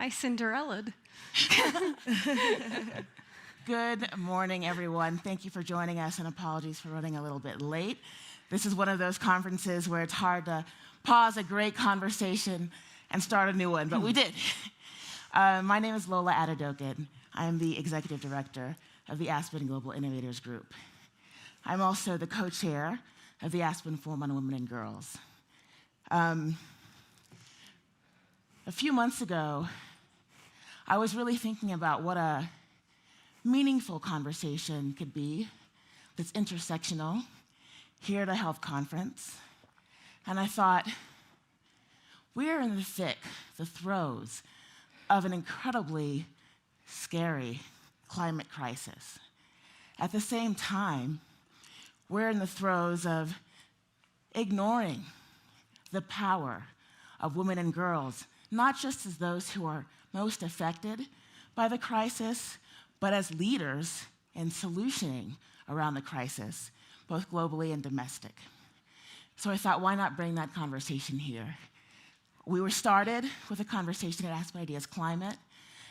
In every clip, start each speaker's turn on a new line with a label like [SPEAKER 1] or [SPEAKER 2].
[SPEAKER 1] I Cinderella'd.
[SPEAKER 2] Good morning, everyone. Thank you for joining us, and apologies for running a little bit late. This is one of those conferences where it's hard to pause a great conversation and start a new one, but we did. My name is Lola Adedokun. I am the Executive Director of the Aspen Global Innovators Group. I'm also the co-chair of the Aspen Forum on Women and Girls. A few months ago, I was really thinking about what a meaningful conversation could be that's intersectional here at a health conference. And I thought, we're in the throes of an incredibly scary climate crisis. At the same time, we're in the throes of ignoring the power of women and girls, not just as those who are most affected by the crisis, but as leaders in solutioning around the crisis, both globally and domestic. So I thought, why not bring that conversation here? We were started with a conversation at Aspen Ideas Climate,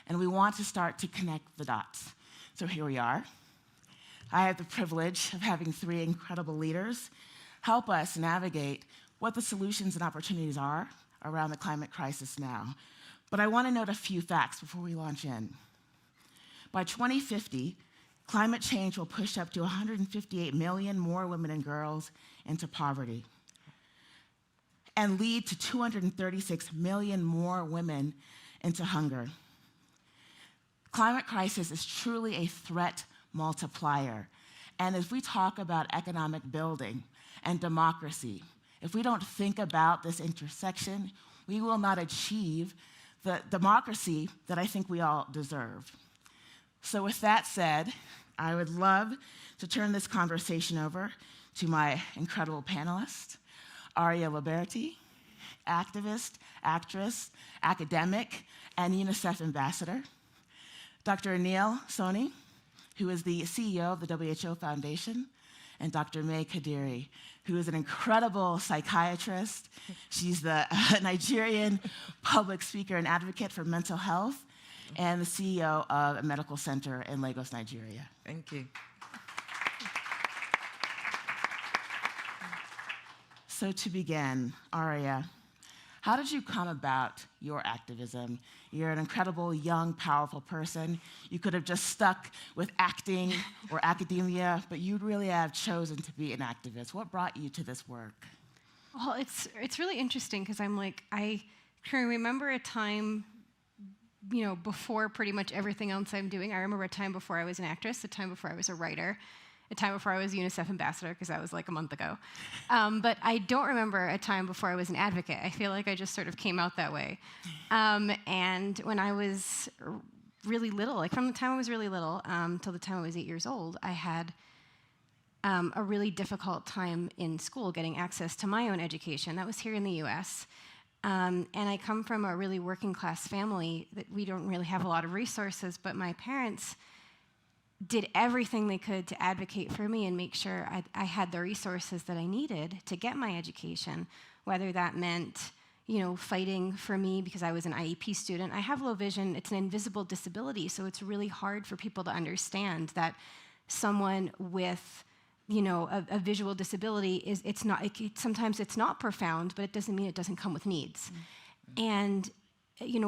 [SPEAKER 2] and we want to start to connect the dots. So here we are. I have the privilege of having three incredible leaders help us navigate what the solutions and opportunities are around the climate crisis now. But I want to note a few facts before we launch in. By 2050, climate change will push up to 158 million more women and girls into poverty and lead to 236 million more women into hunger. Climate crisis is truly a threat multiplier. And as we talk about economic building and democracy, if we don't think about this intersection, we will not achieve the democracy that I think we all deserve. So with that said, I would love to turn this conversation over to my incredible panelists, Aria Mia Loberti, activist, actress, academic, and UNICEF ambassador, Dr. Anil Soni, who is the CEO of the WHO Foundation, and Dr. Kadiri, who is an incredible psychiatrist. She's the Nigerian public speaker and advocate for mental health, and the CEO of a medical center in Lagos, Nigeria.
[SPEAKER 3] Thank you.
[SPEAKER 2] So to begin, Aria, how did you come about your activism? You're an incredible, young, powerful person. You could have just stuck with acting or academia, but you really have chosen to be an activist. What brought you to this work?
[SPEAKER 1] Well, it's really interesting because I can remember a time, before pretty much everything else I'm doing. I remember a time before I was an actress, a time before I was a writer, a time before I was UNICEF ambassador, because that was like a month ago. But I don't remember a time before I was an advocate. I feel like I just sort of came out that way. And when I was really little, like from the time I was really little till the time I was 8 years old, I had a really difficult time in school getting access to my own education. That was here in the US. And I come from a really working class family that we don't really have a lot of resources, but my parents did everything they could to advocate for me and make sure I had the resources that I needed to get my education, whether that meant, fighting for me because I was an IEP student. I have low vision. It's an invisible disability, so it's really hard for people to understand that someone with a visual disability sometimes it's not profound, but it doesn't mean it doesn't come with needs. Mm-hmm. And,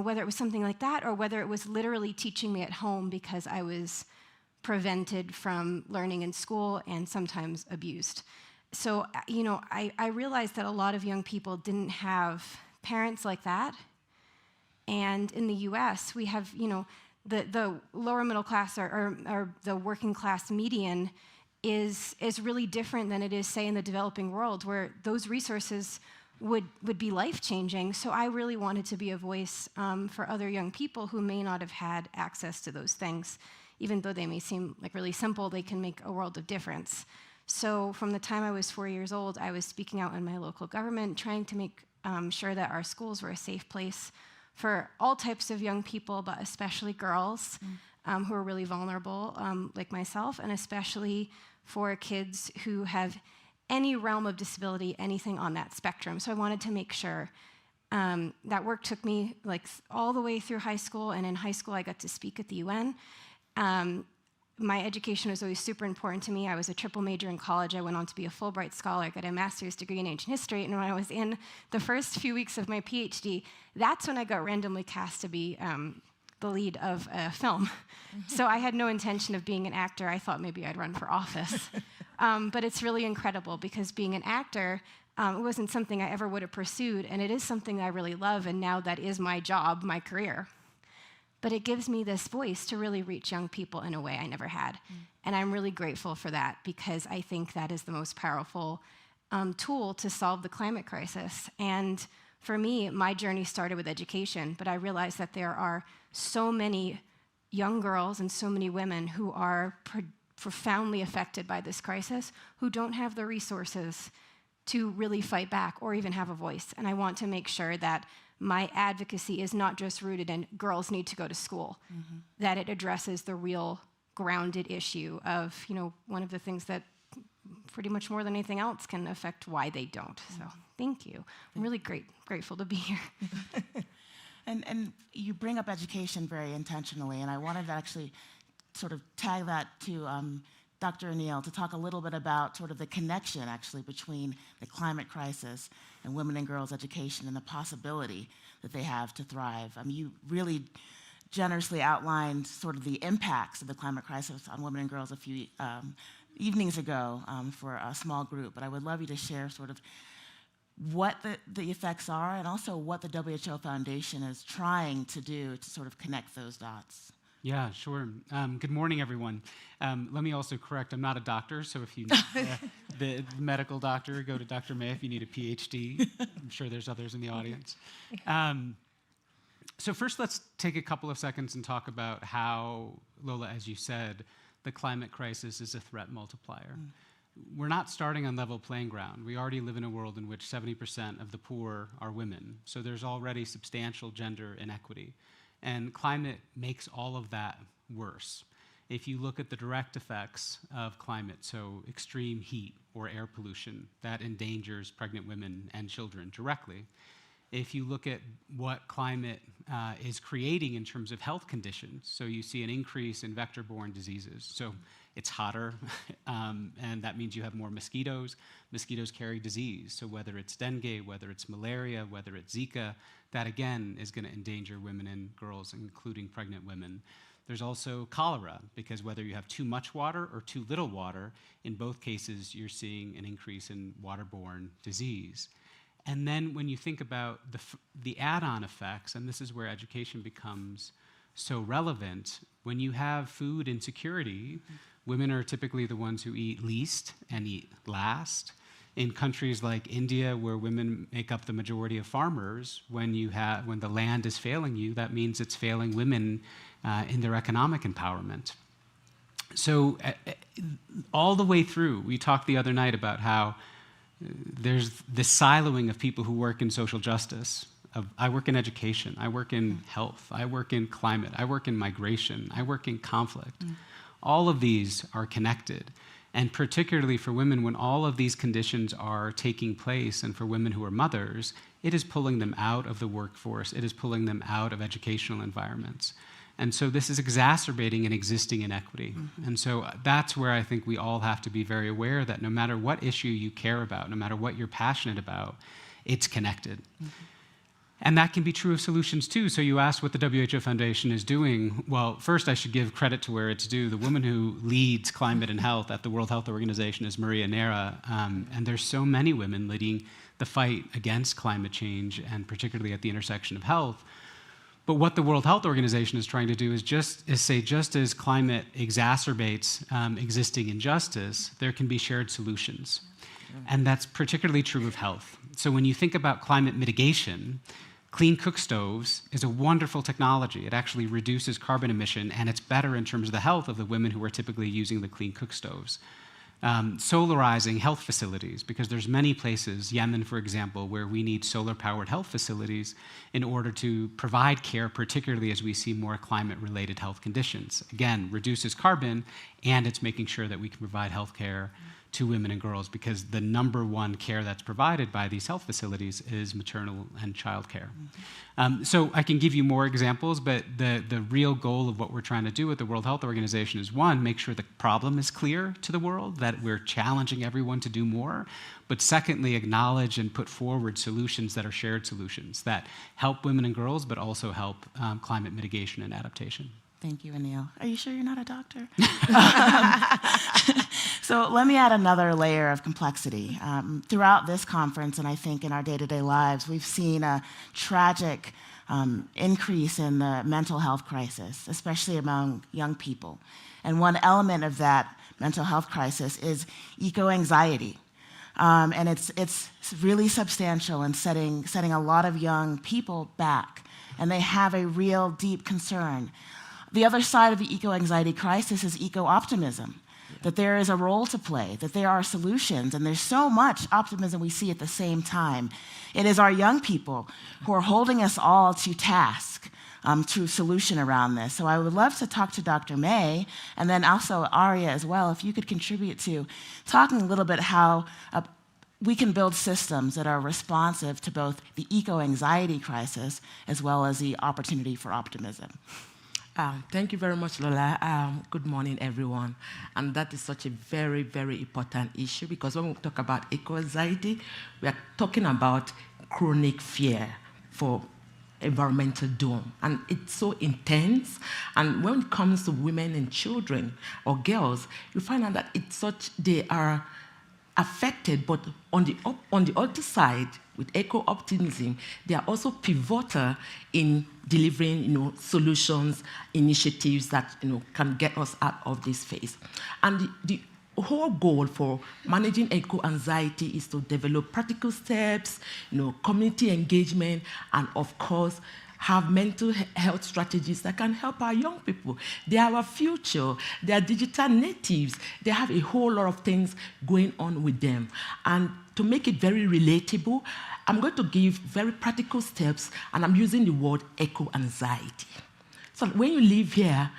[SPEAKER 1] whether it was something like that or whether it was literally teaching me at home because I was prevented from learning in school and sometimes abused. So, I realized that a lot of young people didn't have parents like that. And in the US, we have, the lower middle class or the working class median is really different than it is, say, in the developing world, where those resources would be life-changing. So I really wanted to be a voice for other young people who may not have had access to those things. Even though they may seem like really simple, they can make a world of difference. So from the time I was 4 years old, I was speaking out in my local government, trying to make sure that our schools were a safe place for all types of young people, but especially girls who are really vulnerable, like myself, and especially for kids who have any realm of disability, anything on that spectrum. So I wanted to make sure That work took me all the way through high school, and in high school I got to speak at the UN. My education was always super important to me. I was a triple major in college. I went on to be a Fulbright scholar, got a master's degree in ancient history, and when I was in the first few weeks of my PhD, that's when I got randomly cast to be the lead of a film. So I had no intention of being an actor. I thought maybe I'd run for office. But it's really incredible because being an actor, it wasn't something I ever would have pursued, and it is something I really love, and now that is my job, my career. But it gives me this voice to really reach young people in a way I never had. And I'm really grateful for that because I think that is the most powerful tool to solve the climate crisis. And for me, my journey started with education, but I realized that there are so many young girls and so many women who are profoundly affected by this crisis who don't have the resources to really fight back or even have a voice. And I want to make sure that my advocacy is not just rooted in girls need to go to school, that it addresses the real grounded issue of, one of the things that pretty much more than anything else can affect why they don't. So thank you. I'm really grateful to be here.
[SPEAKER 2] And you bring up education very intentionally, and I wanted to actually sort of tag that to Dr. Anil to talk a little bit about sort of the connection actually between the climate crisis and women and girls' education and the possibility that they have to thrive. I mean, you really generously outlined sort of the impacts of the climate crisis on women and girls a few evenings ago for a small group, but I would love you to share sort of what the effects are and also what the WHO Foundation is trying to do to sort of connect those dots.
[SPEAKER 3] Yeah, sure. Good morning, everyone. Let me also correct, I'm not a doctor, so if you need the medical doctor, go to Dr. May if you need a PhD. I'm sure there's others in the audience. So first, let's take a couple of seconds and talk about how, Lola, as you said, the climate crisis is a threat multiplier. We're not starting on level playing ground. We already live in a world in which 70% of the poor are women, so there's already substantial gender inequity. And climate makes all of that worse. If you look at the direct effects of climate, so extreme heat or air pollution, that endangers pregnant women and children directly. If you look at what climate is creating in terms of health conditions, so you see an increase in vector-borne diseases. So it's hotter, and that means you have more mosquitoes. Mosquitoes carry disease, so whether it's dengue, whether it's malaria, whether it's Zika, that again is going to endanger women and girls, including pregnant women. There's also cholera, because whether you have too much water or too little water, in both cases you're seeing an increase in waterborne disease. And then when you think about the add-on effects, and this is where education becomes so relevant, when you have food insecurity, women are typically the ones who eat least and eat last. In countries like India, where women make up the majority of farmers, when the land is failing you, that means it's failing women in their economic empowerment. So all the way through, we talked the other night about how there's this siloing of people who work in social justice. I work in education, I work in health, I work in climate, I work in migration, I work in conflict. All of these are connected. And particularly for women, when all of these conditions are taking place, and for women who are mothers, it is pulling them out of the workforce, it is pulling them out of educational environments. And so this is exacerbating an existing inequity. And so that's where I think we all have to be very aware that no matter what issue you care about, no matter what you're passionate about, it's connected. And that can be true of solutions too. So you asked what the WHO Foundation is doing. Well, first I should give credit to where it's due. The woman who leads climate and health at the World Health Organization is Maria Neira. And there's so many women leading the fight against climate change, and particularly at the intersection of health. But what the World Health Organization is trying to do is say, just as climate exacerbates existing injustice, there can be shared solutions. And that's particularly true of health. So when you think about climate mitigation, clean cook stoves is a wonderful technology. It actually reduces carbon emission, and it's better in terms of the health of the women who are typically using the clean cook stoves. Solarizing health facilities, because there's many places, Yemen, for example, where we need solar-powered health facilities in order to provide care, particularly as we see more climate-related health conditions. Again, reduces carbon, and it's making sure that we can provide health care to women and girls, because the number one care that's provided by these health facilities is maternal and child care. So I can give you more examples, but the real goal of what we're trying to do with the World Health Organization is, one, make sure the problem is clear to the world, that we're challenging everyone to do more, but secondly, acknowledge and put forward solutions that are shared solutions that help women and girls, but also help climate mitigation and adaptation.
[SPEAKER 2] Thank you, Anil. Are you sure you're not a doctor? So let me add another layer of complexity. Throughout this conference, and I think in our day-to-day lives, we've seen a tragic increase in the mental health crisis, especially among young people. And one element of that mental health crisis is eco-anxiety. And it's really substantial and setting a lot of young people back. And they have a real deep concern. The other side of the eco-anxiety crisis is eco-optimism, that there is a role to play, that there are solutions, and there's so much optimism we see at the same time. It is our young people who are holding us all to task, to solution around this. So I would love to talk to Dr. May, and then also Aria as well, if you could contribute to talking a little bit how we can build systems that are responsive to both the eco-anxiety crisis as well as the opportunity for optimism.
[SPEAKER 4] Thank you very much, Lola. Good morning, everyone. And that is such a very, very important issue, because when we talk about eco-anxiety, we are talking about chronic fear for environmental doom. And it's so intense. And when it comes to women and children or girls, you find out that it's such, they are affected, but on the other side, with eco-optimism, they are also pivotal in delivering, solutions, initiatives that, can get us out of this phase. And the whole goal for managing eco-anxiety is to develop practical steps, community engagement, and of course, have mental health strategies that can help our young people. They are our future. They are digital natives. They have a whole lot of things going on with them. And to make it very relatable, I'm going to give very practical steps, and I'm using the word eco-anxiety. So when you live here,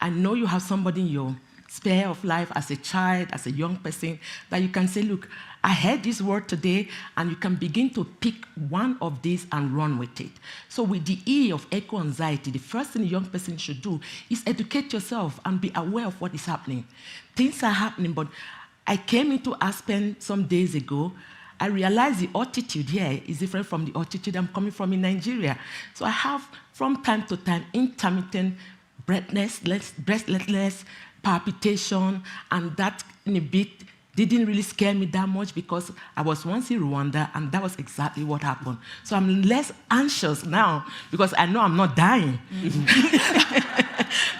[SPEAKER 4] I know you have somebody in your sphere of life as a child, as a young person, that you can say, look, I heard this word today, and you can begin to pick one of these and run with it. So with the E of eco-anxiety, the first thing a young person should do is educate yourself and be aware of what is happening. Things are happening, but I came into Aspen some days ago. I realized the altitude here is different from the altitude I'm coming from in Nigeria. So I have, from time to time, intermittent breathlessness, palpitation, and that in a bit didn't really scare me that much, because I was once in Rwanda, and that was exactly what happened. So I'm less anxious now, because I know I'm not dying.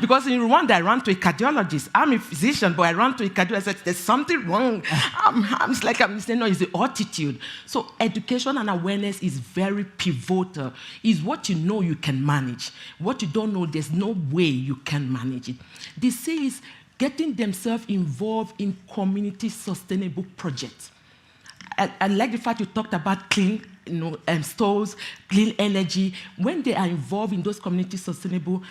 [SPEAKER 4] Because in Rwanda, I ran to a cardiologist. I'm a physician, but I ran to a cardiologist. I said, there's something wrong. I'm saying, no, it's the altitude. So education and awareness is very pivotal. It's what you know you can manage. What you don't know, there's no way you can manage it. The C is getting themselves involved in community sustainable projects. I like the fact you talked about clean stores, clean energy. When they are involved in those community sustainable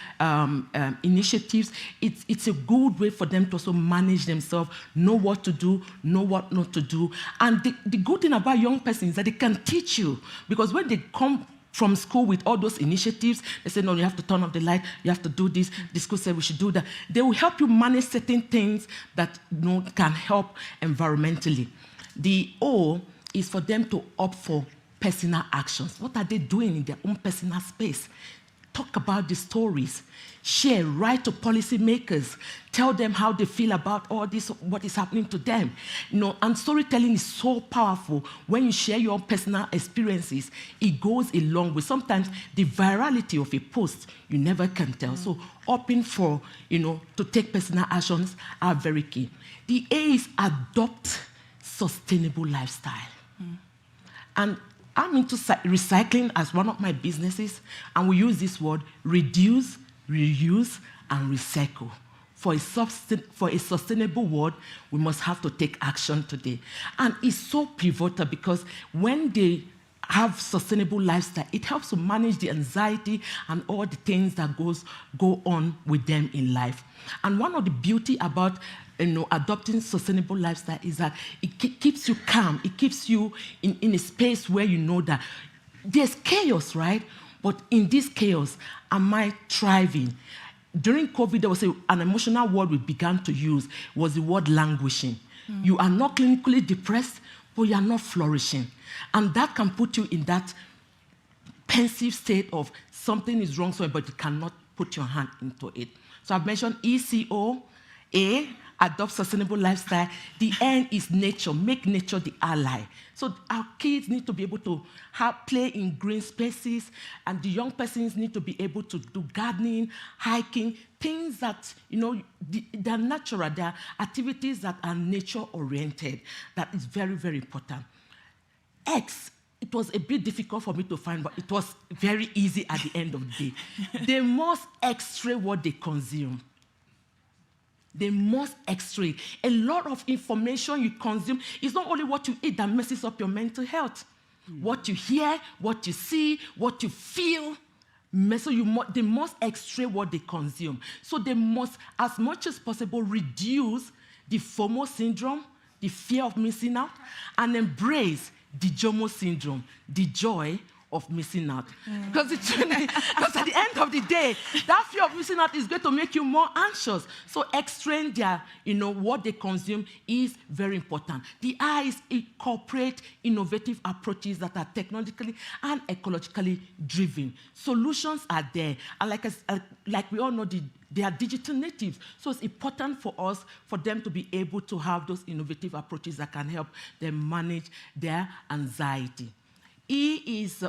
[SPEAKER 4] initiatives, it's a good way for them to also manage themselves, know what to do, know what not to do. And the good thing about young persons is that they can teach you, because when they come from school with all those initiatives, they say, no, you have to turn off the light, you have to do this, the school said we should do that. They will help you manage certain things that can help environmentally. The O is for them to opt for personal actions. What are they doing in their own personal space? Talk about the stories. Share, write to policymakers. Tell them how they feel about all this, what is happening to them. And storytelling is so powerful. When you share your personal experiences, it goes a long way. Sometimes the virality of a post, you never can tell. So opting for, to take personal actions are very key. The A is adopt sustainable lifestyle. And I'm into recycling as one of my businesses, and we use this word, reduce, reuse, and recycle. For a sustainable world, we must have to take action today. And it's so pivotal, because when they have sustainable lifestyle, it helps to manage the anxiety and all the things that go on with them in life. And one of the beauty about adopting sustainable lifestyle is that it keeps you calm. It keeps you in a space where you know that there's chaos, right? But in this chaos, am I thriving? During COVID, there was an emotional word we began to use, was the word languishing. You are not clinically depressed, but you are not flourishing. And that can put you in that pensive state of something is wrong somewhere, but you cannot put your hand into it. So I've mentioned ECO, A, adopt sustainable lifestyle. The N is nature, make nature the ally. So our kids need to be able to play in green spaces, and the young persons need to be able to do gardening, hiking, things that, they're natural. They're activities that are nature-oriented. That is very, very important. X, it was a bit difficult for me to find, but it was very easy at the end of the day. They must X-ray what they consume. They must X-ray. A lot of information you consume is not only what you eat that messes up your mental health. What you hear, what you see, what you feel. So they must X-ray what they consume. So they must, as much as possible, reduce the FOMO syndrome, the fear of missing out, and embrace the JOMO syndrome, the joy of missing out. Because at the end of the day, that fear of missing out is going to make you more anxious. So extrain what they consume is very important. The I is incorporate innovative approaches that are technologically and ecologically driven. Solutions are there. And like we all know, they are digital natives. So it's important for us, for them to be able to have those innovative approaches that can help them manage their anxiety. E is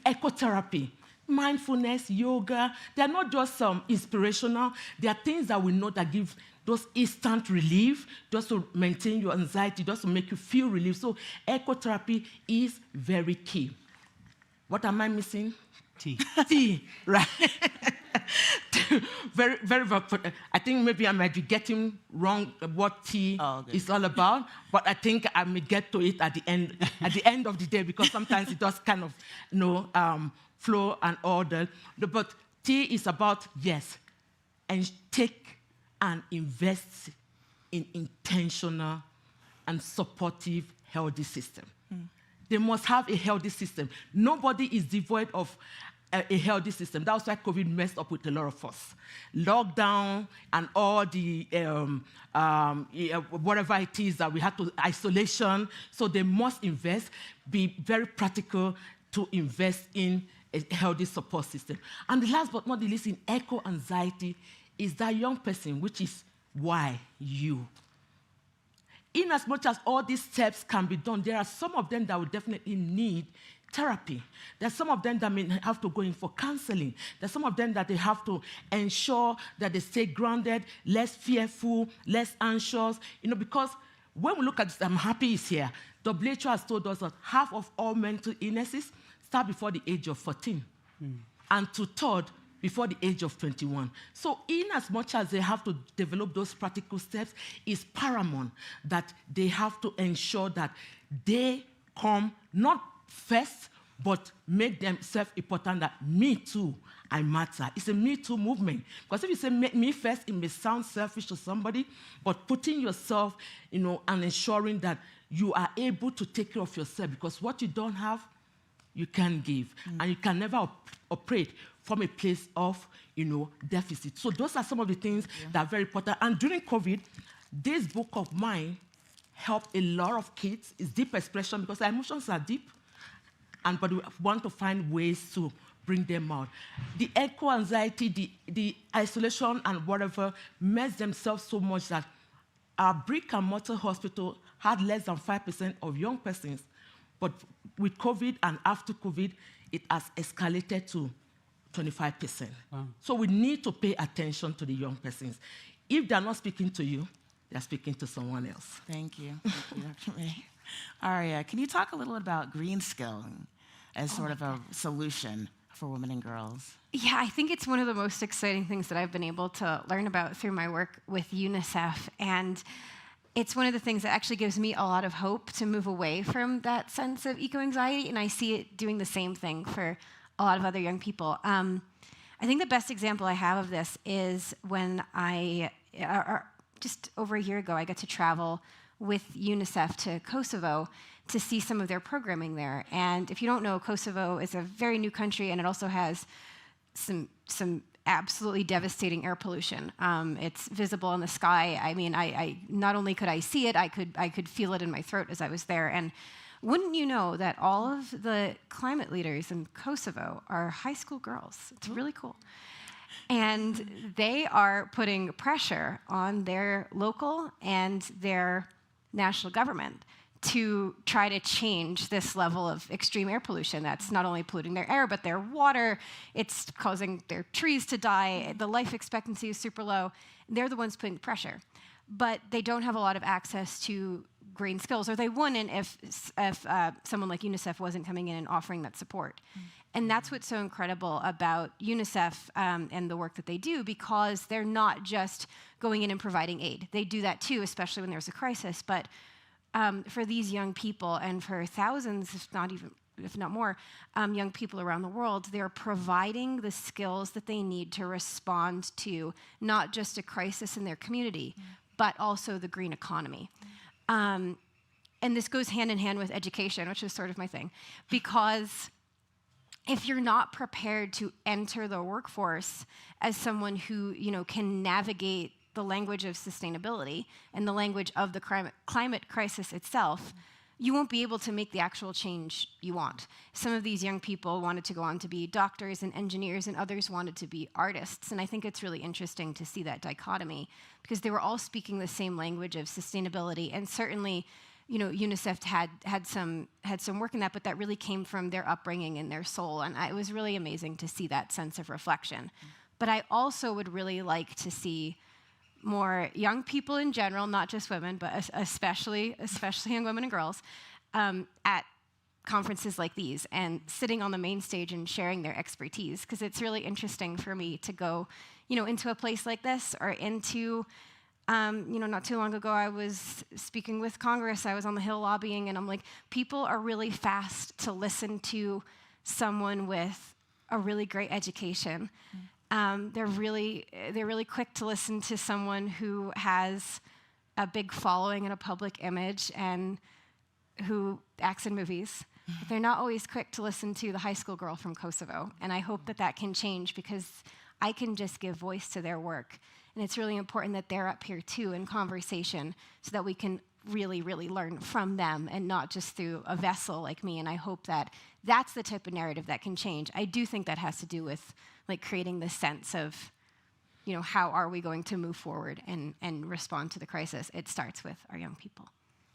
[SPEAKER 4] ecotherapy. Mindfulness, yoga, they're not just inspirational. They are things that we know that give those instant relief, just to maintain your anxiety, just to make you feel relief. So ecotherapy is very key. What am I missing?
[SPEAKER 3] T.
[SPEAKER 4] T, right. very, very, I think maybe I might be getting wrong what T is all about, but I think I may get to it at the end of the day, because sometimes it does kind of flow and order. But T is about, yes, and take and invest in intentional and supportive, healthy system. They must have a healthy system. Nobody is devoid of a healthy system. That's why COVID messed up with a lot of us. Lockdown and all the, whatever it is that we had to, isolation. So they must invest, be very practical to invest in a healthy support system. And the last but not the least in eco-anxiety is that young person, which is why you. In as much as all these steps can be done, there are some of them that will definitely need therapy. There's some of them that may have to go in for counseling. There's some of them that they have to ensure that they stay grounded, less fearful, less anxious. Because when we look at this, I'm happy it's here. WHO has told us that half of all mental illnesses start before the age of 14, and 2/3 before the age of 21. So in as much as they have to develop those practical steps, it's paramount that they have to ensure that they come not first, but make themselves important that me too, I matter. It's a me too movement. Because if you say me first, it may sound selfish to somebody, but putting yourself, and ensuring that you are able to take care of yourself, because what you don't have, you can't give. And you can never operate from a place of, deficit. So those are some of the things that are very important. And during COVID, this book of mine helped a lot of kids. It's deep expression because our emotions are deep, but we want to find ways to bring them out. The eco-anxiety, the isolation and whatever mess themselves so much that our brick-and-mortar hospital had less than 5% of young persons. But with COVID and after COVID, it has escalated to 25%. Wow. So we need to pay attention to the young persons. If they're not speaking to you, they're speaking to someone else.
[SPEAKER 2] Thank you. Thank you, Dr. May. Aria, can you talk a little about green skilling as sort of a solution for women and girls?
[SPEAKER 1] Yeah, I think it's one of the most exciting things that I've been able to learn about through my work with UNICEF. And it's one of the things that actually gives me a lot of hope to move away from that sense of eco-anxiety, and I see it doing the same thing for a lot of other young people. I think the best example I have of this is when I just over a year ago, I got to travel with UNICEF to Kosovo to see some of their programming there. And if you don't know, Kosovo is a very new country, and it also has some absolutely devastating air pollution. It's visible in the sky. I mean, I not only could I see it, I could feel it in my throat as I was there. And wouldn't you know that all of the climate leaders in Kosovo are high school girls? It's really cool. And they are putting pressure on their local and their national government to try to change this level of extreme air pollution that's not only polluting their air, but their water. It's causing their trees to die. The life expectancy is super low. They're the ones putting pressure. But they don't have a lot of access to green skills, or they wouldn't if someone like UNICEF wasn't coming in and offering that support. And that's what's so incredible about UNICEF and the work that they do, because they're not just going in and providing aid. They do that too, especially when there's a crisis. But for these young people, and for thousands, if not more, young people around the world, they're providing the skills that they need to respond to not just a crisis in their community, but also the green economy. And this goes hand in hand with education, which is sort of my thing, because if you're not prepared to enter the workforce as someone who, can navigate the language of sustainability and the language of the climate crisis itself, you won't be able to make the actual change you want. Some of these young people wanted to go on to be doctors and engineers, and others wanted to be artists. And I think it's really interesting to see that dichotomy, because they were all speaking the same language of sustainability. And certainly, UNICEF had some work in that, but that really came from their upbringing and their soul. And it was really amazing to see that sense of reflection. But I also would really like to see more young people in general, not just women, but especially young women and girls, at conferences like these and sitting on the main stage and sharing their expertise. Because it's really interesting for me to go, into a place like this, or into, not too long ago, I was speaking with Congress. I was on the Hill lobbying, and I'm like, people are really fast to listen to someone with a really great education. They're really quick to listen to someone who has a big following and a public image and who acts in movies. But they're not always quick to listen to the high school girl from Kosovo. And I hope that can change, because I can just give voice to their work. And it's really important that they're up here too in conversation, so that we can really, really learn from them and not just through a vessel like me. And I hope that that's the type of narrative that can change. I do think that has to do with creating this sense of, how are we going to move forward and respond to the crisis? It starts with our young people.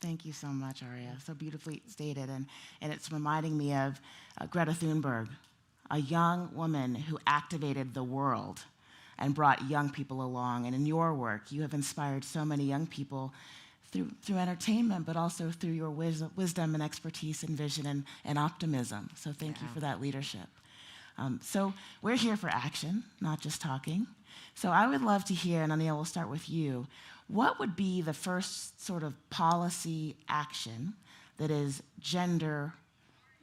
[SPEAKER 2] Thank you so much, Aria. So beautifully stated. And it's reminding me of Greta Thunberg, a young woman who activated the world and brought young people along. And in your work, you have inspired so many young people through entertainment, but also through your wisdom and expertise and vision and optimism. So thank you for that leadership. So we're here for action, not just talking. So I would love to hear, and Anil, we'll start with you, what would be the first sort of policy action that is gender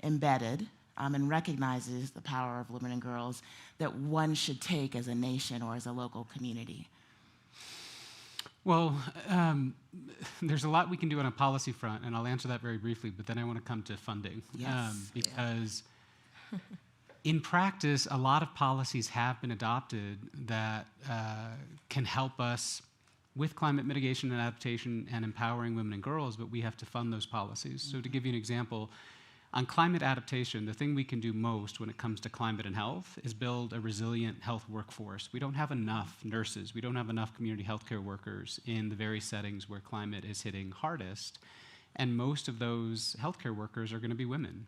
[SPEAKER 2] embedded and recognizes the power of women and girls that one should take as a nation or as a local community?
[SPEAKER 3] Well, there's a lot we can do on a policy front, and I'll answer that very briefly, but then I want to come to funding. Because in practice, a lot of policies have been adopted that can help us with climate mitigation and adaptation and empowering women and girls, but we have to fund those policies. So to give you an example, on climate adaptation, the thing we can do most when it comes to climate and health is build a resilient health workforce. We don't have enough nurses. We don't have enough community healthcare workers in the very settings where climate is hitting hardest. And most of those healthcare workers are going to be women.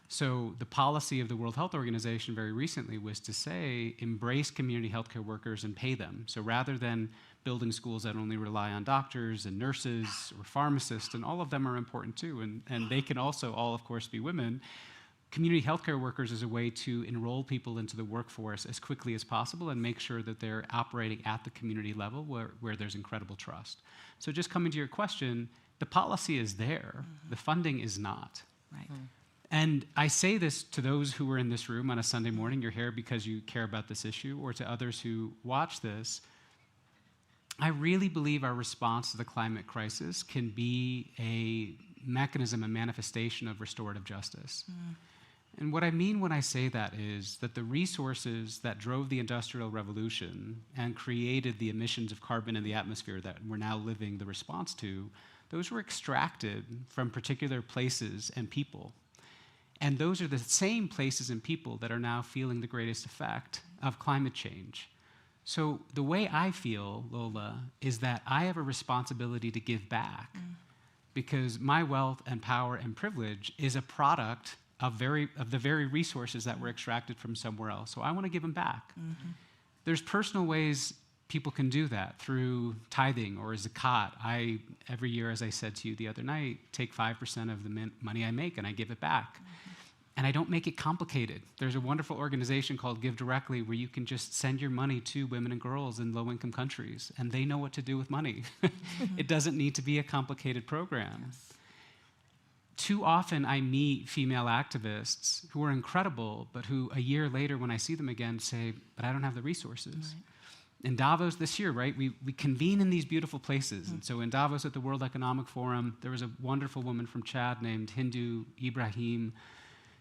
[SPEAKER 3] So the policy of the World Health Organization very recently was to say, embrace community healthcare workers and pay them. So rather than building schools that only rely on doctors and nurses or pharmacists, and all of them are important too, and they can also all, of course, be women, community healthcare workers is a way to enroll people into the workforce as quickly as possible and make sure that they're operating at the community level where there's incredible trust. So just coming to your question, the policy is there, the funding is not.
[SPEAKER 2] Right.
[SPEAKER 3] And I say this to those who are in this room on a Sunday morning, you're here because you care about this issue, or to others who watch this. I really believe our response to the climate crisis can be a mechanism, a manifestation of restorative justice. And what I mean when I say that is that the resources that drove the Industrial Revolution and created the emissions of carbon in the atmosphere that we're now living the response to, those were extracted from particular places and people. And those are the same places and people that are now feeling the greatest effect of climate change. So the way I feel, Lola, is that I have a responsibility to give back because my wealth and power and privilege is a product of the very resources that were extracted from somewhere else. So I want to give them back. There's personal ways people can do that through tithing or zakat. Every year, as I said to you the other night, take 5% of the money I make and I give it back. And I don't make it complicated. There's a wonderful organization called Give Directly where you can just send your money to women and girls in low-income countries, and they know what to do with money. It doesn't need to be a complicated program. Yes. Too often I meet female activists who are incredible, but who a year later when I see them again say, but I don't have the resources. Right. In Davos this year, right, we convene in these beautiful places. And so in Davos at the World Economic Forum, there was a wonderful woman from Chad named Hindu Ibrahim.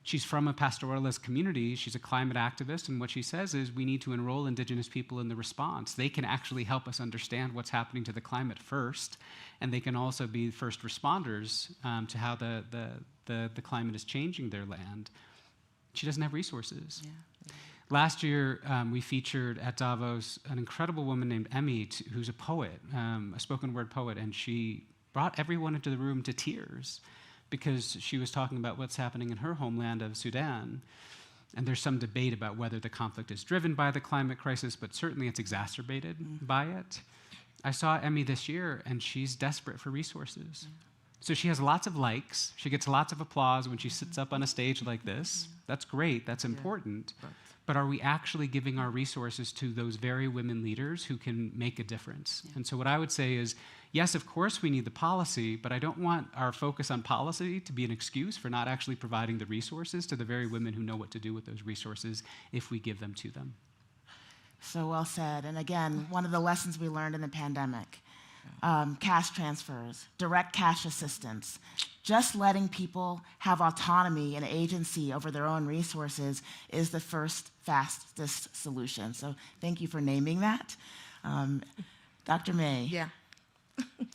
[SPEAKER 3] She's from a pastoralist community. She's a climate activist, and what she says is we need to enroll indigenous people in the response. They can actually help us understand what's happening to the climate first, and they can also be first responders to how the climate is changing their land. She doesn't have resources. Yeah. Last year, we featured at Davos an incredible woman named Emmy, who's a poet, a spoken word poet, and she brought everyone into the room to tears, because she was talking about what's happening in her homeland of Sudan. And there's some debate about whether the conflict is driven by the climate crisis, but certainly it's exacerbated by it. I saw Emmy this year, and she's desperate for resources. So she has lots of likes. She gets lots of applause when she sits up on a stage like this. That's great. That's important. But are we actually giving our resources to those very women leaders who can make a difference? And so what I would say is, yes, of course we need the policy, but I don't want our focus on policy to be an excuse for not actually providing the resources to the very women who know what to do with those resources if we give them to them.
[SPEAKER 2] So well said. And again, one of the lessons we learned in the pandemic, cash transfers, direct cash assistance, just letting people have autonomy and agency over their own resources is the first, fastest solution. So thank you for naming that. Dr. May.
[SPEAKER 4] Yeah.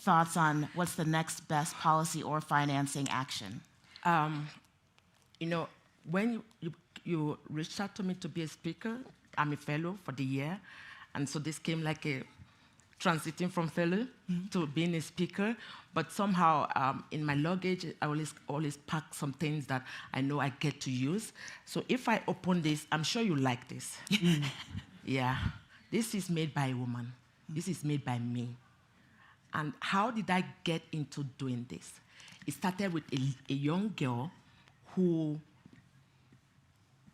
[SPEAKER 2] Thoughts on what's the next best policy or financing action?
[SPEAKER 4] When you reached out to me to be a speaker, I'm a fellow for the year, and so this came like a transiting from fellow to being a speaker. But somehow, in my luggage, I always pack some things that I know I get to use. So if I open this, I'm sure you like this. Yeah, this is made by a woman. This is made by me. And how did I get into doing this? It started with a young girl who,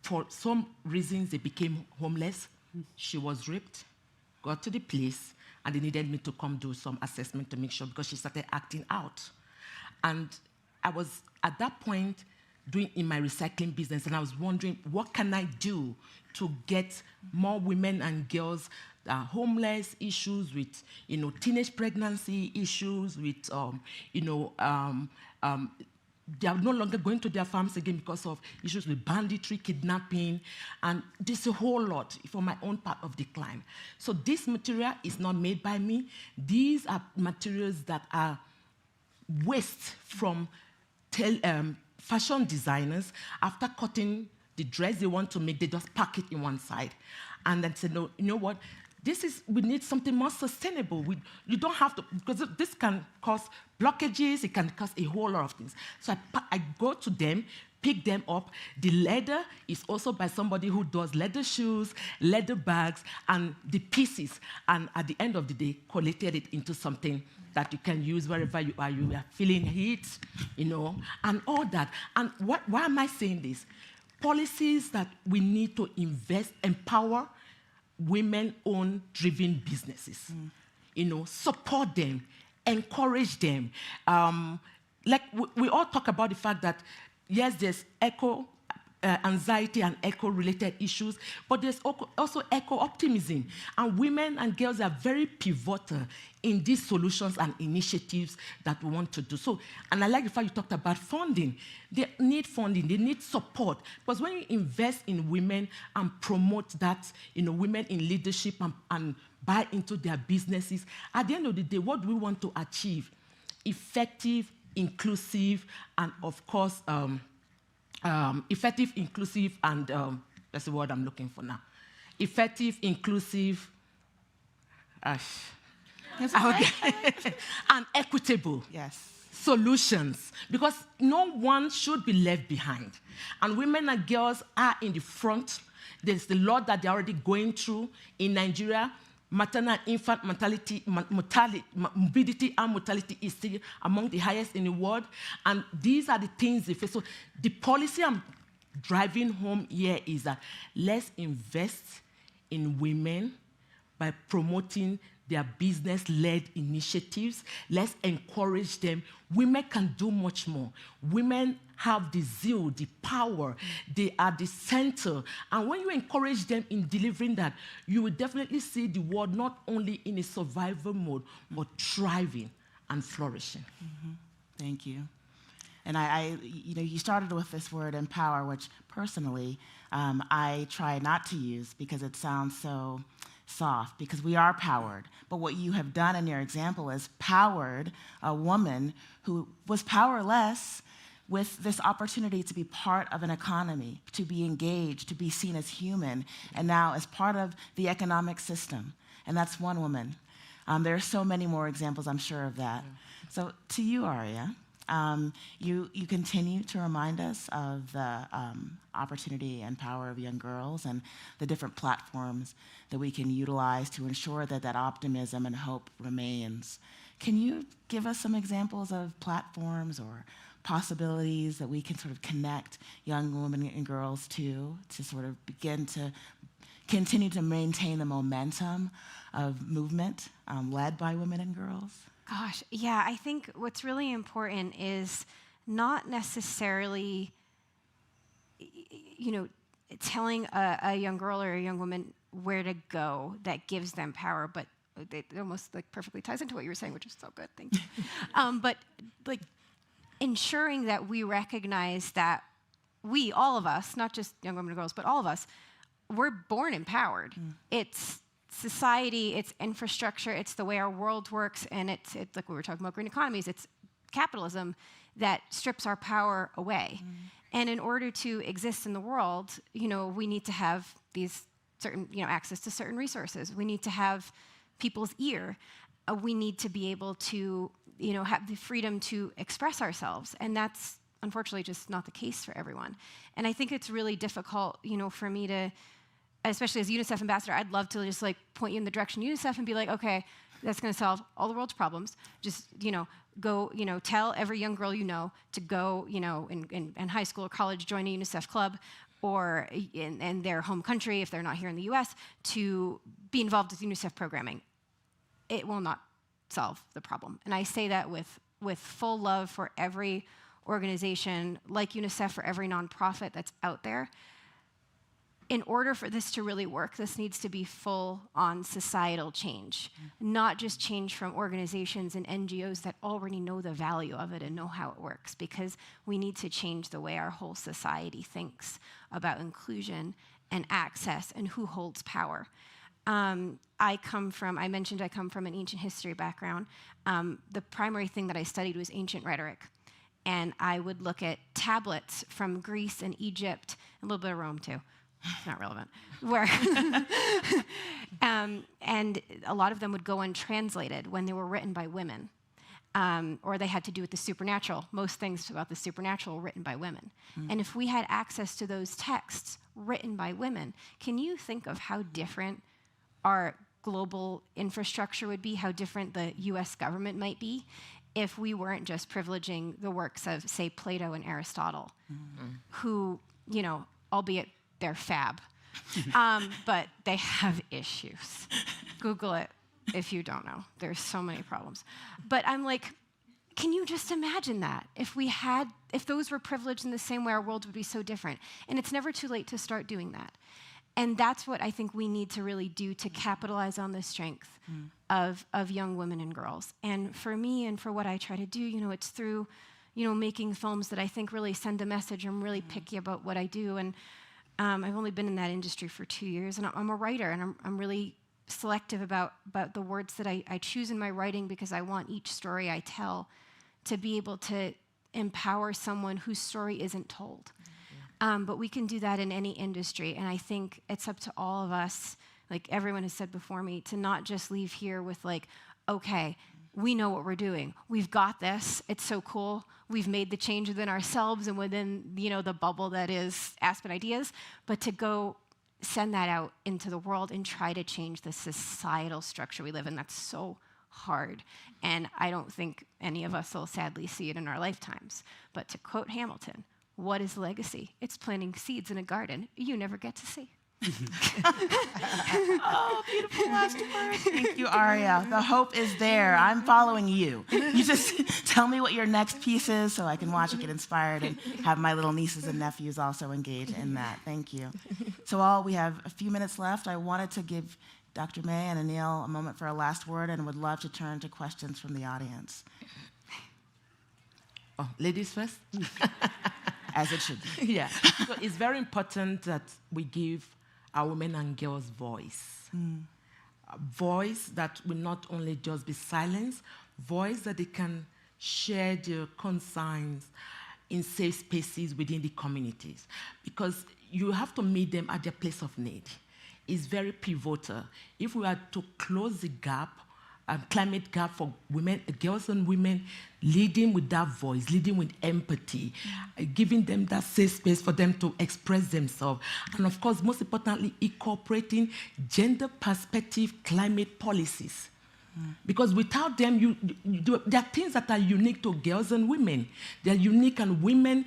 [SPEAKER 4] for some reasons, they became homeless. She was raped, got to the police, and they needed me to come do some assessment to make sure, because she started acting out. And I was, at that point, doing in my recycling business, and I was wondering, what can I do to get more women and girls homeless, issues with, teenage pregnancy issues, with, they are no longer going to their farms again because of issues with banditry, kidnapping, and there's a whole lot for my own part of the climb. So this material is not made by me. These are materials that are waste from fashion designers. After cutting the dress they want to make, they just pack it in one side. And then say, no, you know what? We need something more sustainable. You don't have to, because this can cause blockages, it can cause a whole lot of things. So I go to them, pick them up. The leather is also by somebody who does leather shoes, leather bags, and the pieces. And at the end of the day, collated it into something that you can use wherever you are feeling heat, and all that. And why am I saying this? Policies that we need to invest, empower women-owned driven businesses, support them, encourage them. Like we all talk about the fact that, yes, there's anxiety and eco-related issues, but there's also eco-optimism. And women and girls are very pivotal in these solutions and initiatives that we want to do. So, and I like the fact you talked about funding. They need funding, they need support. Because when you invest in women and promote that, women in leadership and buy into their businesses, at the end of the day, what do we want to achieve? Effective, inclusive, and of course, effective, inclusive, and that's the word I'm looking for now. Effective, inclusive, and equitable.
[SPEAKER 2] Yes.
[SPEAKER 4] Solutions, because no one should be left behind. And women and girls are in the front. There's the lot that they're already going through in Nigeria. Maternal and infant morbidity and mortality is still among the highest in the world. And these are the things they face. So the policy I'm driving home here is that let's invest in women by promoting their business-led initiatives. Let's encourage them. Women can do much more. Women have the zeal, the power. They are the center. And when you encourage them in delivering that, you will definitely see the world not only in a survival mode, but thriving and flourishing.
[SPEAKER 2] Mm-hmm. Thank you. And you started with this word empower, which personally I try not to use because it sounds so soft, because we are powered. But what you have done in your example is powered a woman who was powerless with this opportunity to be part of an economy, to be engaged, to be seen as human, and now as part of the economic system. And that's one woman. There are so many more examples, I'm sure of that. Yeah. So to you, Aria, you continue to remind us of the opportunity and power of young girls and the different platforms that we can utilize to ensure that that optimism and hope remains. Can you give us some examples of platforms or possibilities that we can sort of connect young women and girls to sort of begin to continue to maintain the momentum of movement led by women and girls?
[SPEAKER 1] Gosh, yeah, I think what's really important is not necessarily, telling a young girl or a young woman where to go that gives them power, but it almost perfectly ties into what you were saying, which is so good, thank you. But ensuring that we recognize that we, all of us, not just young women and girls, but all of us, we're born empowered. It's society, it's infrastructure, it's the way our world works, and it's like we were talking about green economies, it's capitalism that strips our power away. And in order to exist in the world, we need to have these certain, access to certain resources. We need to have people's ear. We need to be able to, have the freedom to express ourselves. And that's unfortunately just not the case for everyone. And I think it's really difficult, for me to, especially as UNICEF ambassador, I'd love to just point you in the direction of UNICEF and be like, okay, that's going to solve all the world's problems. Just, go, tell every young girl to go, in high school or college, join a UNICEF club, or in their home country, if they're not here in the US, to be involved with UNICEF programming. It will not solve the problem. And I say that with full love for every organization, like UNICEF, for every nonprofit that's out there. In order for this to really work, this needs to be full-on societal change, not just change from organizations and NGOs that already know the value of it and know how it works, because we need to change the way our whole society thinks about inclusion and access and who holds power. I come from an ancient history background. The primary thing that I studied was ancient rhetoric. And I would look at tablets from Greece and Egypt, a little bit of Rome too. It's not relevant. Where and a lot of them would go untranslated when they were written by women, or they had to do with the supernatural. Most things about the supernatural were written by women. And if we had access to those texts written by women, can you think of how different our global infrastructure would be, how different the US government might be if we weren't just privileging the works of, say, Plato and Aristotle, who, albeit they're fab, but they have issues. Google it if you don't know. There's so many problems. But I'm like, can you just imagine that? If those were privileged in the same way, our world would be so different. And it's never too late to start doing that. And that's what I think we need to really do to capitalize on the strength of young women and girls. And for me and for what I try to do, it's through, making films that I think really send a message. I'm really picky about what I do. And I've only been in that industry for 2 years. And I'm a writer, and I'm really selective about the words that I choose in my writing, because I want each story I tell to be able to empower someone whose story isn't told. But we can do that in any industry, and I think it's up to all of us, like everyone has said before me, to not just leave here with like, okay, we know what we're doing. We've got this. It's so cool. We've made the change within ourselves and within, the bubble that is Aspen Ideas, but to go send that out into the world and try to change the societal structure we live in. That's so hard. And I don't think any of us will sadly see it in our lifetimes. But to quote Hamilton, what is legacy? It's planting seeds in a garden you never get to see.
[SPEAKER 2] Oh, beautiful last word. Thank you, Aria. The hope is there. I'm following you. You just tell me what your next piece is so I can watch it, get inspired, and have my little nieces and nephews also engage in that. Thank you. So we have a few minutes left. I wanted to give Dr. May and Anil a moment for a last word, and would love to turn to questions from the audience.
[SPEAKER 4] Oh, ladies first?
[SPEAKER 2] As it should be.
[SPEAKER 4] Yeah. So it's very important that we give our women and girls voice. A voice that will not only just be silenced, voice that they can share their concerns in safe spaces within the communities. Because you have to meet them at their place of need. It's very pivotal. If we are to close the gap, climate gap for women, girls and women, leading with that voice, leading with empathy, giving them that safe space for them to express themselves. And of course, most importantly, incorporating gender perspective climate policies. Because without them, there are things that are unique to girls and women. They are unique, and women,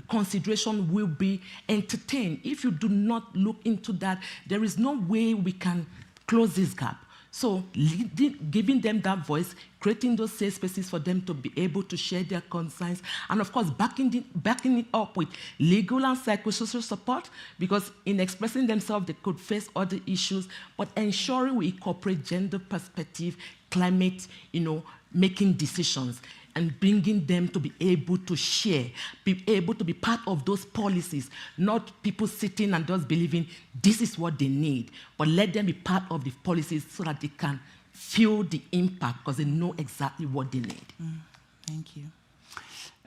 [SPEAKER 4] consideration will be entertained. If you do not look into that, there is no way we can close this gap. So giving them that voice, creating those safe spaces for them to be able to share their concerns, and of course backing it up with legal and psychosocial support, because in expressing themselves they could face other issues, but ensuring we incorporate gender perspective, climate, making decisions, and bringing them to be able to share, be able to be part of those policies, not people sitting and just believing this is what they need, but let them be part of the policies so that they can feel the impact because they know exactly what they need.
[SPEAKER 2] Thank you.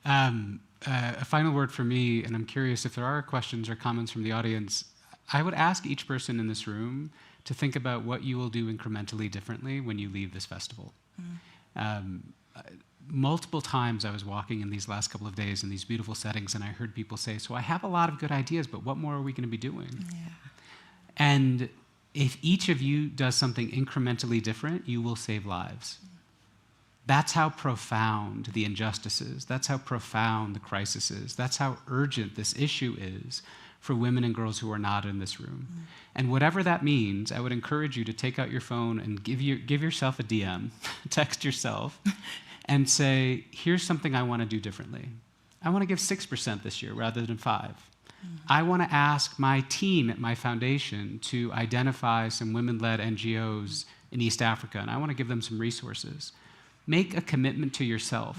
[SPEAKER 3] A final word for me, and I'm curious if there are questions or comments from the audience. I would ask each person in this room to think about what you will do incrementally differently when you leave this festival. Multiple times I was walking in these last couple of days in these beautiful settings, and I heard people say, so I have a lot of good ideas, but what more are we going to be doing?
[SPEAKER 2] Yeah.
[SPEAKER 3] And if each of you does something incrementally different, you will save lives. That's how profound the injustice is. That's how profound the crisis is. That's how urgent this issue is for women and girls who are not in this room. And whatever that means, I would encourage you to take out your phone and give yourself a DM, text yourself, and say, here's something I want to do differently. I want to give 6% this year rather than 5%. I want to ask my team at my foundation to identify some women-led NGOs in East Africa, and I want to give them some resources. Make a commitment to yourself,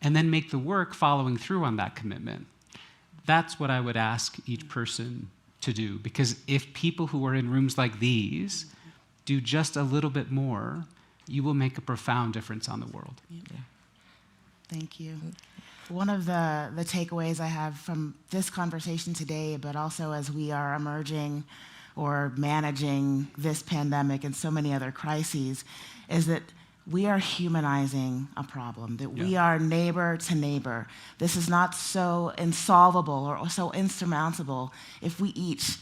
[SPEAKER 3] and then make the work following through on that commitment. That's what I would ask each person to do, because if people who are in rooms like these do just a little bit more, you will make a profound difference on the world.
[SPEAKER 2] Yeah. Thank you. One of the takeaways I have from this conversation today, but also as we are emerging or managing this pandemic and so many other crises, is that we are humanizing a problem, that we are neighbor to neighbor. This is not so insolvable or so insurmountable if we each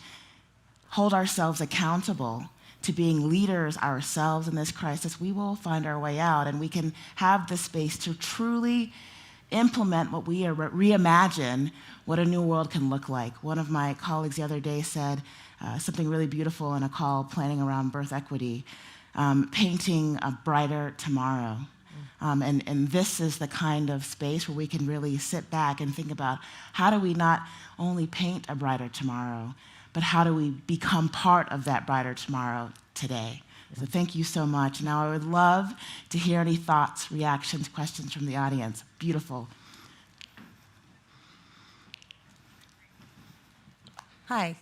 [SPEAKER 2] hold ourselves accountable to being leaders ourselves in this crisis. We will find our way out, and we can have the space to truly implement what we are, reimagine what a new world can look like. One of my colleagues the other day said something really beautiful in a call planning around birth equity, painting a brighter tomorrow. And this is the kind of space where we can really sit back and think about how do we not only paint a brighter tomorrow, but how do we become part of that brighter tomorrow today? So thank you so much. Now I would love to hear any thoughts, reactions, questions from the audience. Beautiful.
[SPEAKER 5] Hi,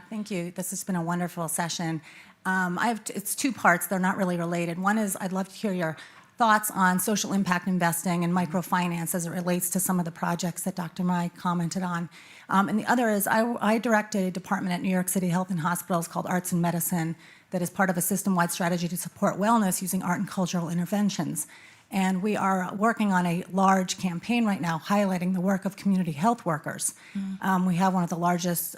[SPEAKER 5] thank you. This has been a wonderful session. It's two parts. They're not really related. One is I'd love to hear your thoughts on social impact investing and microfinance as it relates to some of the projects that Dr. Mai commented on. And the other is I direct a department at New York City Health and Hospitals called Arts and Medicine that is part of a system-wide strategy to support wellness using art and cultural interventions. And we are working on a large campaign right now highlighting the work of community health workers. We have one of the largest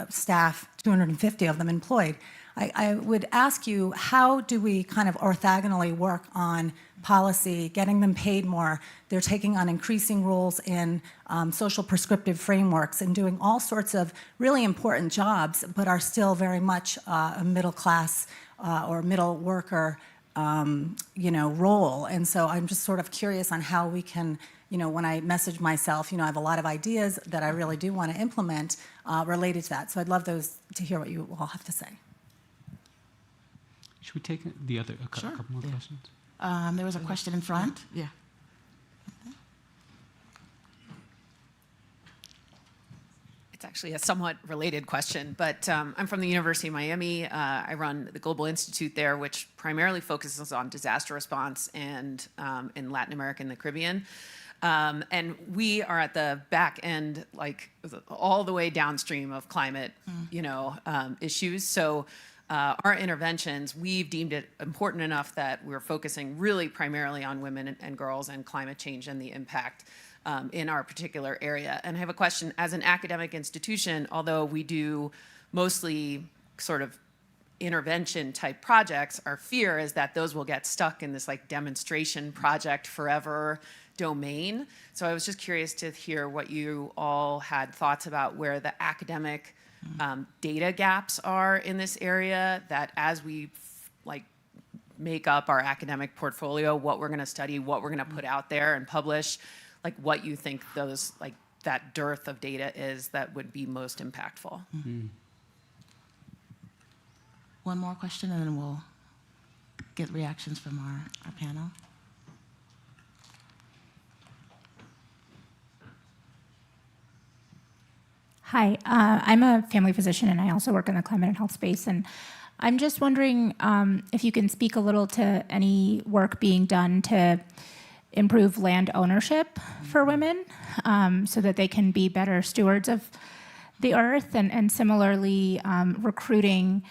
[SPEAKER 5] staff, 250 of them employed. I would ask you, how do we kind of orthogonally work on policy, getting them paid more? They're taking on increasing roles in social prescriptive frameworks and doing all sorts of really important jobs, but are still very much a middle class or middle worker role. And so I'm just sort of curious on how we can, when I message myself, I have a lot of ideas that I really do want to implement related to that. So I'd love to hear what you all have to say.
[SPEAKER 3] Should we take a couple more questions?
[SPEAKER 2] There was a question in front.
[SPEAKER 4] Yeah.
[SPEAKER 6] It's actually a somewhat related question, but I'm from the University of Miami. I run the Global Institute there, which primarily focuses on disaster response and in Latin America and the Caribbean. And we are at the back end, like all the way downstream of climate, issues. So our interventions, we've deemed it important enough that we're focusing really primarily on women and girls and climate change and the impact in our particular area. And I have a question. As an academic institution, although we do mostly sort of intervention type projects, our fear is that those will get stuck in this like demonstration project forever domain. So I was just curious to hear what you all had thoughts about where the academic data gaps are in this area, that as we make up our academic portfolio, what we're going to study, what we're going to put out there and publish, like what you think those, like that dearth of data is that would be most impactful.
[SPEAKER 2] One more question and then we'll get reactions from our panel.
[SPEAKER 7] Hi, I'm a family physician and I also work in the climate and health space. And I'm just wondering if you can speak a little to any work being done to improve land ownership for women so that they can be better stewards of the earth, and similarly recruiting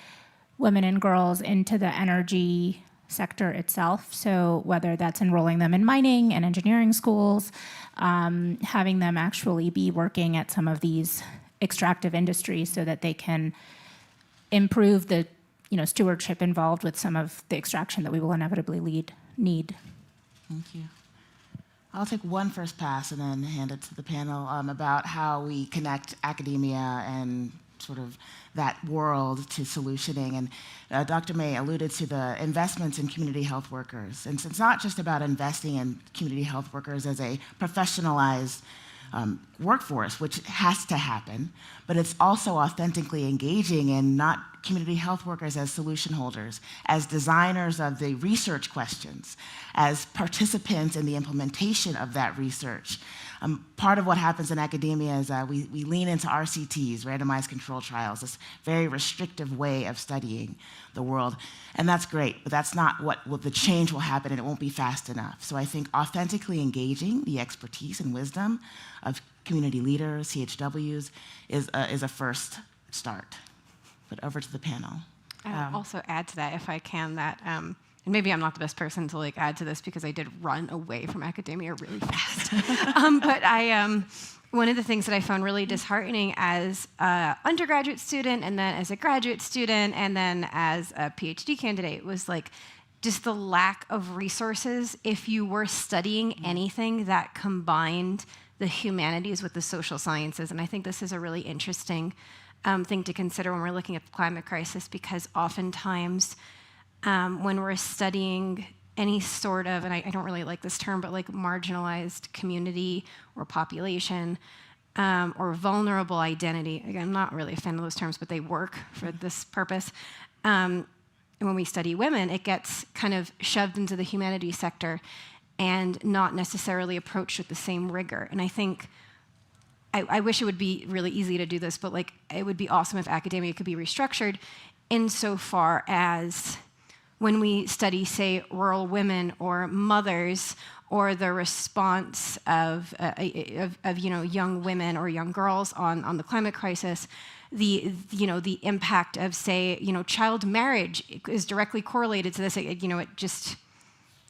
[SPEAKER 7] women and girls into the energy sector itself. So whether that's enrolling them in mining and engineering schools, having them actually be working at some of these extractive industries so that they can improve the stewardship involved with some of the extraction that we will inevitably need.
[SPEAKER 2] Thank you. I'll take one first pass and then hand it to the panel about how we connect academia and sort of that world to solutioning. And Dr. May alluded to the investments in community health workers. And so it's not just about investing in community health workers as a professionalized workforce, which has to happen, but it's also authentically engaging in not community health workers as solution holders, as designers of the research questions, as participants in the implementation of that research. Part of what happens in academia is we lean into RCTs, randomized control trials, this very restrictive way of studying the world. And that's great, but that's not what the change will happen, and it won't be fast enough. So I think authentically engaging the expertise and wisdom of community leaders, CHWs, is a first start. But over to the panel.
[SPEAKER 1] I'll also add to that, if I can, that and maybe I'm not the best person to add to this because I did run away from academia really fast. But one of the things that I found really disheartening as an undergraduate student, and then as a graduate student, and then as a PhD candidate was just the lack of resources if you were studying anything that combined the humanities with the social sciences. And I think this is a really interesting thing to consider when we're looking at the climate crisis, because oftentimes when we're studying any sort of, and I don't really like this term, but like marginalized community or population, or vulnerable identity. Again, I'm not really a fan of those terms, but they work for this purpose. And when we study women, it gets kind of shoved into the humanities sector and not necessarily approached with the same rigor. And I think, I wish it would be really easy to do this, but like it would be awesome if academia could be restructured insofar as when we study, say, rural women or mothers, or the response of young women or young girls on the climate crisis, the impact of, say, child marriage is directly correlated to this.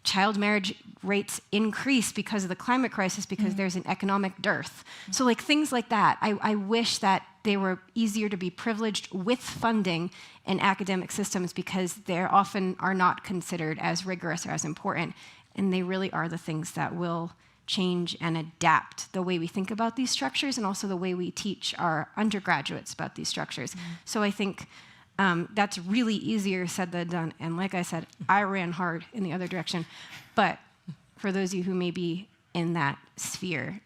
[SPEAKER 1] Child marriage rates increase because of the climate crisis because there's an economic dearth. So like things like that, I wish that they were easier to be privileged with funding in academic systems because they often are not considered as rigorous or as important. And they really are the things that will change and adapt the way we think about these structures and also the way we teach our undergraduates about these structures. So I think that's really easier said than done. And like I said, I ran hard in the other direction. But for those of you who may be in that sphere,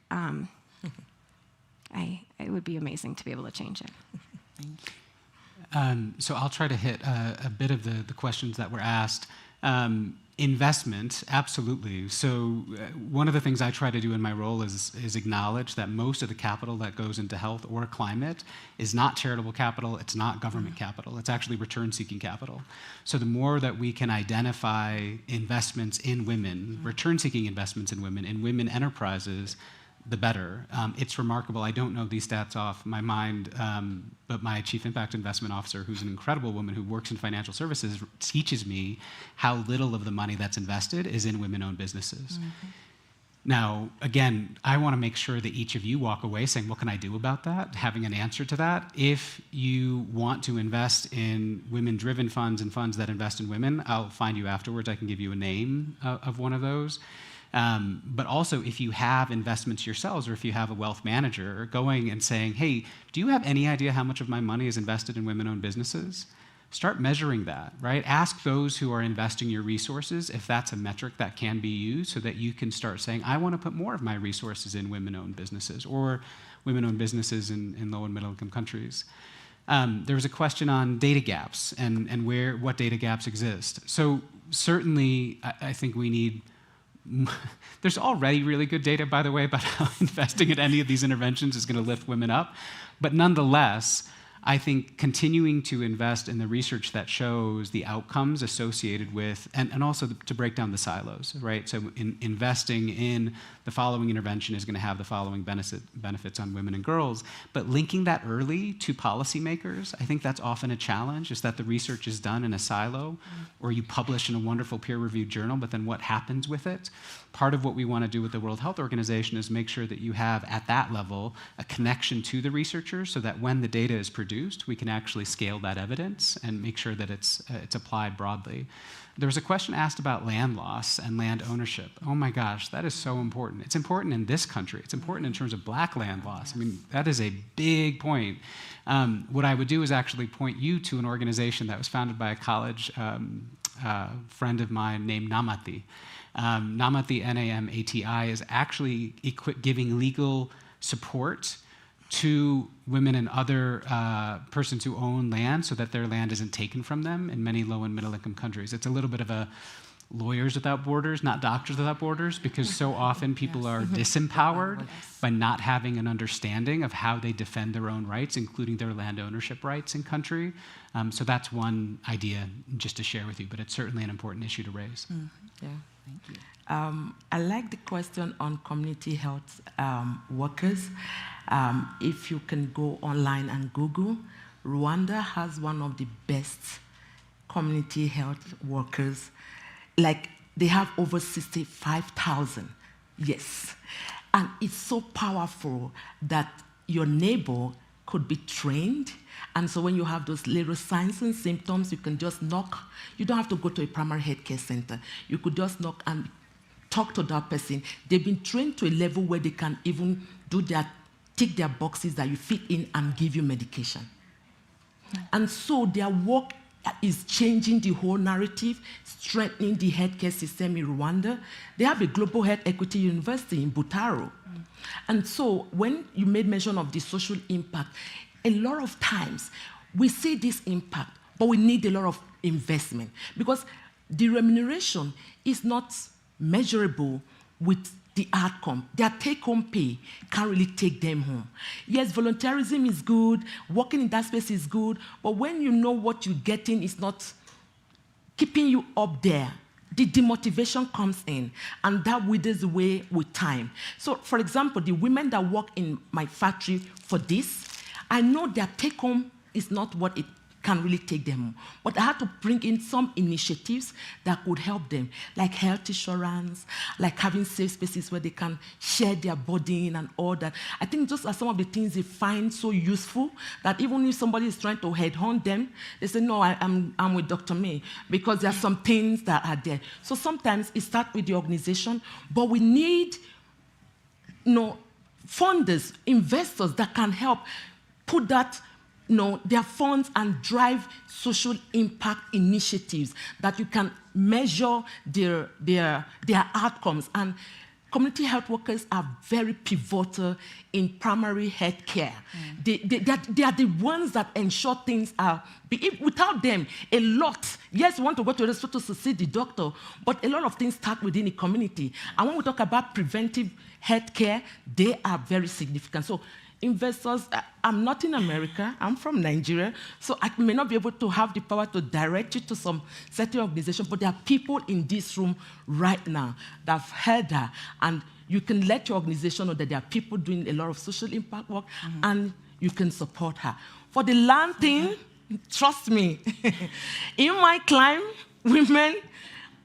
[SPEAKER 1] it would be amazing to be able to change it.
[SPEAKER 3] So I'll try to hit a bit of the questions that were asked. Investment, absolutely. So one of the things I try to do in my role is acknowledge that most of the capital that goes into health or climate is not charitable capital, it's not government capital, it's actually return-seeking capital. So the more that we can identify investments in women, return-seeking investments in women enterprises, the better. It's remarkable. I don't know these stats off my mind, but my chief impact investment officer, who's an incredible woman who works in financial services, teaches me how little of the money that's invested is in women-owned businesses. Now, again, I want to make sure that each of you walk away saying, what can I do about that? Having an answer to that. If you want to invest in women-driven funds and funds that invest in women, I'll find you afterwards. I can give you a name of one of those. But also, if you have investments yourselves, or if you have a wealth manager, going and saying, hey, do you have any idea how much of my money is invested in women-owned businesses? Start measuring that, right? Ask those who are investing your resources if that's a metric that can be used so that you can start saying, I want to put more of my resources in women-owned businesses or women-owned businesses in low and middle-income countries. There was a question on data gaps and what data gaps exist. So certainly, I think we need. There's already really good data, by the way, about how investing in any of these interventions is going to lift women up. But nonetheless, I think continuing to invest in the research that shows the outcomes associated with, and also to break down the silos, right? So investing in the following intervention is going to have the following benefits on women and girls, but linking that early to policymakers, I think that's often a challenge, is that the research is done in a silo, or you publish in a wonderful peer-reviewed journal, but then what happens with it? Part of what we want to do with the World Health Organization is make sure that you have, at that level, a connection to the researchers so that when the data is produced, we can actually scale that evidence and make sure that it's applied broadly. There was a question asked about land loss and land ownership. Oh my gosh, that is so important. It's important in this country. It's important in terms of Black land loss. I mean, that is a big point. What I would do is actually point you to an organization that was founded by a college friend of mine named Namati. Namati, N-A-M-A-T-I, is actually giving legal support to women and other persons who own land so that their land isn't taken from them in many low and middle income countries. It's a little bit of a Lawyers Without Borders, not Doctors Without Borders, because so often people are disempowered by not having an understanding of how they defend their own rights, including their land ownership rights in country. So that's one idea just to share with you, but it's certainly an important issue to raise.
[SPEAKER 4] Yeah, thank you. I like the question on community health workers. If you can go online and Google, Rwanda has one of the best community health workers. Like, they have over 65,000. Yes. And it's so powerful that your neighbor could be trained. And so when you have those little signs and symptoms, you can just knock. You don't have to go to a primary healthcare center. You could just knock and talk to that person. They've been trained to a level where they can even tick their boxes that you fit in and give you medication. And so their work is changing the whole narrative, strengthening the healthcare system in Rwanda. They have a global health equity university in Butaro. And so when you made mention of the social impact, a lot of times we see this impact, but we need a lot of investment because the remuneration is not measurable with the outcome. Their take-home pay can't really take them home. Yes, volunteerism is good, working in that space is good, but when you know what you're getting is not keeping you up there, the demotivation comes in, and that withers away with time. So, for example, the women that work in my factory for this, I know their take-home is not what it can really take them home. But I had to bring in some initiatives that could help them, like health insurance, like having safe spaces where they can share their burden and all that. I think those are some of the things they find so useful that even if somebody is trying to headhunt them, they say, no, I'm with Dr. May, because there are some things that are there. So sometimes it starts with the organization, but we need funders, investors that can help put that their funds and drive social impact initiatives that you can measure their outcomes. And community health workers are very pivotal in primary health care. They are the ones that ensure things are, without them, a lot, yes, we want to go to the hospital to see the doctor, but a lot of things start within the community. And when we talk about preventive health care, they are very significant. So investors, I'm not in America, I'm from Nigeria, so I may not be able to have the power to direct you to some certain organization, but there are people in this room right now that have heard that, and you can let your organization know that there are people doing a lot of social impact work, and you can support her. For the land thing, trust me, in my climb, women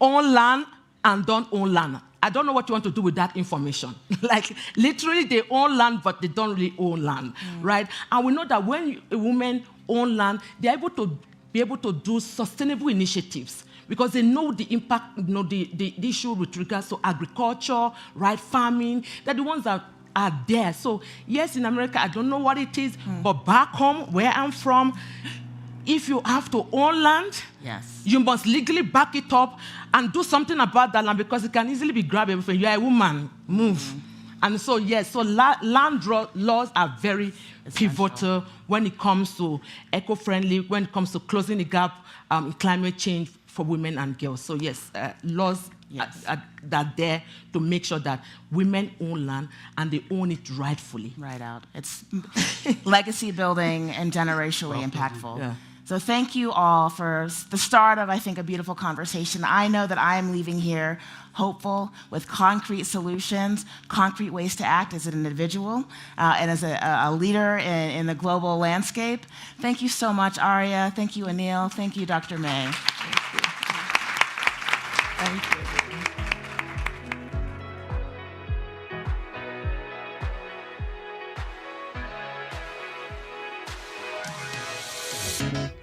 [SPEAKER 4] own land and don't own land. I don't know what you want to do with that information. Like, literally, they own land, but they don't really own land, right? And we know that when a woman own land, they're able to do sustainable initiatives because they know the impact, the issue with regards to agriculture, right, farming. They're the ones that are there. So, yes, in America, I don't know what it is, but back home, where I'm from, if you have to own land,
[SPEAKER 2] yes,
[SPEAKER 4] you must legally back it up and do something about that land because it can easily be grabbed everything. You're a woman, move. And so, yes, so land laws are very pivotal when it comes to eco-friendly, when it comes to closing the gap in climate change for women and girls. So, yes, laws are there to make sure that women own land and they own it rightfully.
[SPEAKER 2] Right out. It's legacy building and generationally impactful.
[SPEAKER 4] Yeah.
[SPEAKER 2] So thank you all for the start of, I think, a beautiful conversation. I know that I am leaving here hopeful with concrete solutions, concrete ways to act as an individual and as a leader in the global landscape. Thank you so much, Aria. Thank you, Anil. Thank you, Dr. May.
[SPEAKER 4] Thank you.
[SPEAKER 8] Thank you.